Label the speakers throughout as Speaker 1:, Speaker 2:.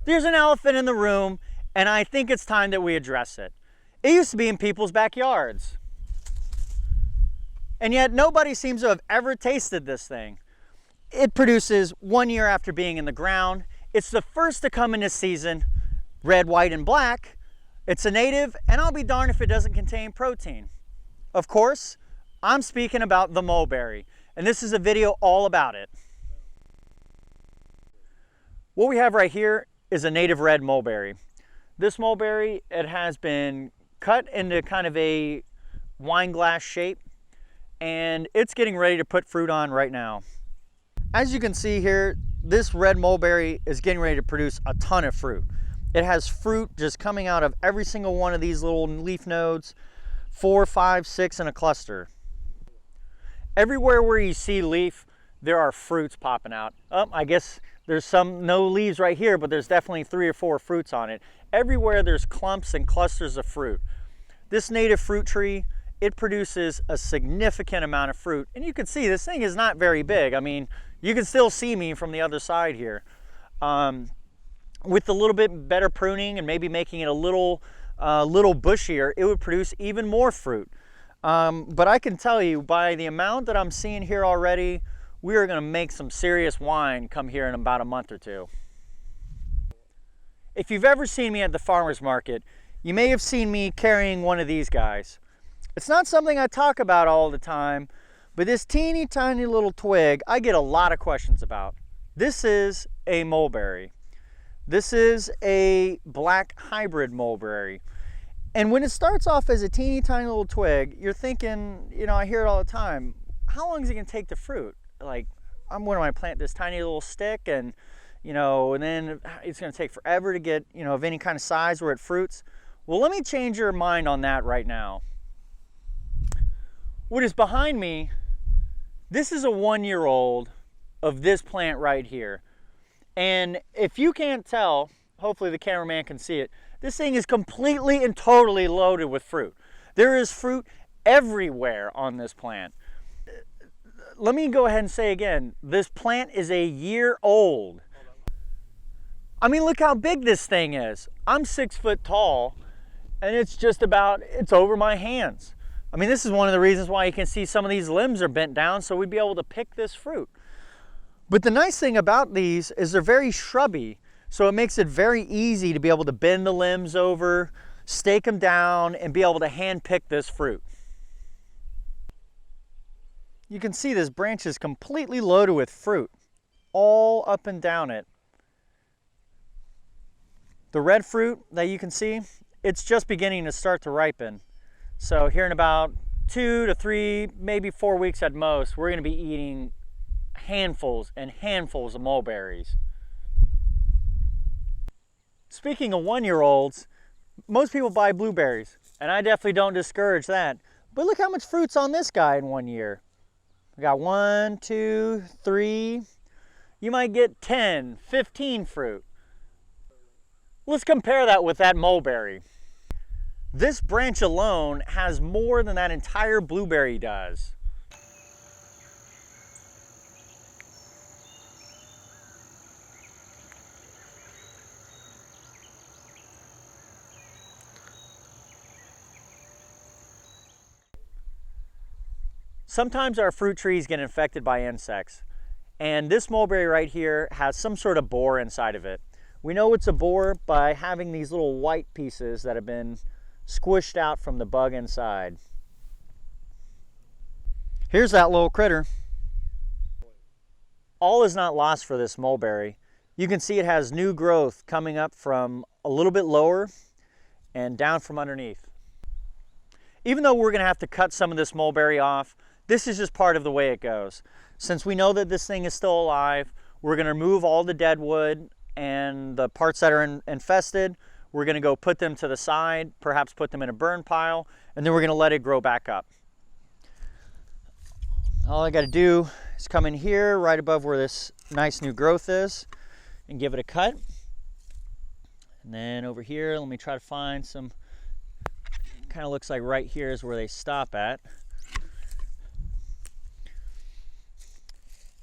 Speaker 1: There's an elephant in the room, and I think it's time that we address it. It used to be in people's backyards. And yet nobody seems to have ever tasted this thing. It produces 1 year after being in the ground. It's the first to come in this season, red, white, and black. It's a native, and I'll be darned if it doesn't contain protein. Of course, I'm speaking about the mulberry, and this is a video all about it. What we have right here is a native red mulberry. This mulberry, it has been cut into kind of a wine glass shape, and it's getting ready to put fruit on right now. As you can see here, this red mulberry is getting ready to produce a ton of fruit. It has fruit just coming out of every single one of these little leaf nodes, 4, 5, 6 in a cluster. Everywhere where you see leaf, there are fruits popping out. Oh, I guess there's no leaves right here, but there's definitely 3 or 4 fruits on it. Everywhere there's clumps and clusters of fruit. This native fruit tree, it produces a significant amount of fruit. And you can see this thing is not very big. I mean, you can still see me from the other side here. With a little bit better pruning and maybe making it a little bushier, it would produce even more fruit. But I can tell you, by the amount that I'm seeing here already, we are going to make some serious wine come here in about a month or 2. If you've ever seen me at the farmer's market, you may have seen me carrying one of these guys. It's not something I talk about all the time, but this teeny tiny little twig, I get a lot of questions about. This is a mulberry. This is a black hybrid mulberry. And when it starts off as a teeny tiny little twig, you're thinking, you know, I hear it all the time, how long is it going to take to fruit? Like, when am I plant this tiny little stick, and you know, and then it's going to take forever to get, you know, of any kind of size where it fruits. Well, let me change your mind on that right now. What is behind me, this is a 1-year-old of this plant right here. And if you can't tell, hopefully the cameraman can see it, this thing is completely and totally loaded with fruit. There is fruit everywhere on this plant. Let me go ahead and say again, this plant is a year old. I mean, look how big this thing is. I'm 6 foot tall, and it's over my hands. I mean, this is one of the reasons why you can see some of these limbs are bent down, so we'd be able to pick this fruit. But the nice thing about these is they're very shrubby, so it makes it very easy to be able to bend the limbs over, stake them down, and be able to hand pick this fruit. You can see this branch is completely loaded with fruit, all up and down it. The red fruit that you can see, it's just beginning to start to ripen. So here in about 2 to 3, maybe 4 weeks at most, we're going to be eating handfuls and handfuls of mulberries. Speaking of 1-year-olds, most people buy blueberries, and I definitely don't discourage that. But look how much fruit's on this guy in 1 year. We got 1, 2, 3. You might get 10, 15 fruit. Let's compare that with that mulberry. This branch alone has more than that entire blueberry does. Sometimes our fruit trees get infected by insects, and this mulberry right here has some sort of borer inside of it. We know it's a borer by having these little white pieces that have been squished out from the bug inside. Here's that little critter. All is not lost for this mulberry. You can see it has new growth coming up from a little bit lower and down from underneath. Even though we're going to have to cut some of this mulberry off, this is just part of the way it goes. Since we know that this thing is still alive, we're going to remove all the dead wood and the parts that are infested. We're going to go put them to the side, perhaps put them in a burn pile, and then we're going to let it grow back up. All I got to do is come in here right above where this nice new growth is and give it a cut. And then over here, let me try to find some, kind of looks like right here is where they stop at.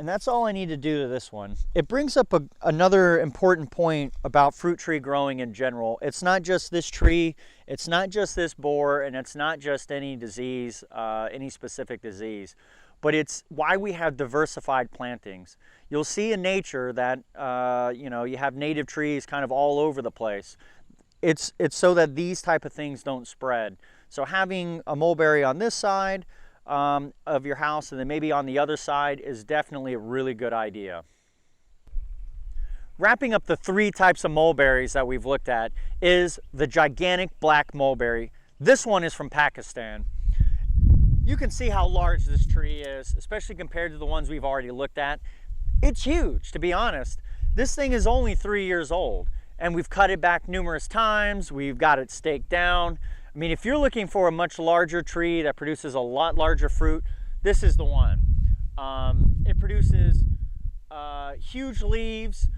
Speaker 1: And that's all I need to do to this one. It brings up another important point about fruit tree growing in general. It's not just this tree, it's not just this borer, and it's not just any disease, any specific disease, but it's why we have diversified plantings. You'll see in nature that you know, you have native trees kind of all over the place. It's so that these type of things don't spread. So having a mulberry on this side of your house and then maybe on the other side is definitely a really good idea. Wrapping up the 3 types of mulberries that we've looked at is the gigantic black mulberry. This one is from Pakistan. You can see how large this tree is, especially compared to the ones we've already looked at. It's huge, to be honest. This thing is only 3 years old, and we've cut it back numerous times. We've got it staked down. I mean, if you're looking for a much larger tree that produces a lot larger fruit, this is the one. It produces huge leaves.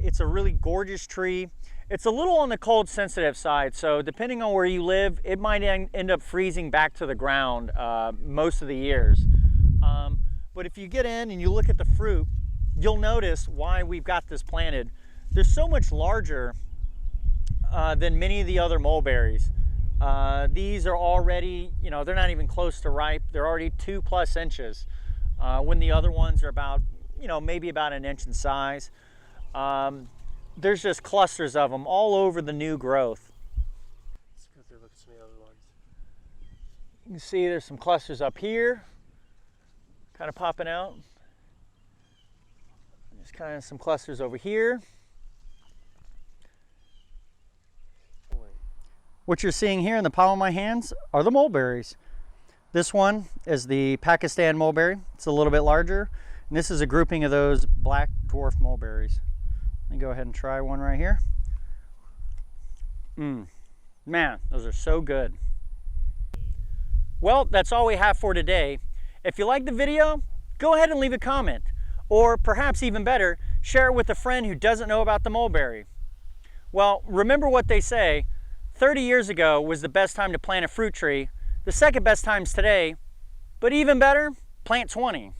Speaker 1: It's a really gorgeous tree. It's a little on the cold sensitive side, so depending on where you live, it might end up freezing back to the ground most of the years. But if you get in and you look at the fruit, you'll notice why we've got this planted. They're so much larger than many of the other mulberries. These are already, you know, they're not even close to ripe. They're already 2+ inches when the other ones are about, you know, maybe about 1 inch in size. There's just clusters of them all over the new growth.
Speaker 2: Let's go through and look at some of the other ones.
Speaker 1: You can see there's some clusters up here, kind of popping out. There's kind of some clusters over here. What you're seeing here in the palm of my hands are the mulberries. This one is the Pakistan mulberry. It's a little bit larger. And this is a grouping of those black dwarf mulberries. Let me go ahead and try one right here. Man, those are so good. Well, that's all we have for today. If you liked the video, go ahead and leave a comment. Or perhaps even better, share it with a friend who doesn't know about the mulberry. Well, remember what they say, 30 years ago was the best time to plant a fruit tree. The second best time is today, but even better, plant 20.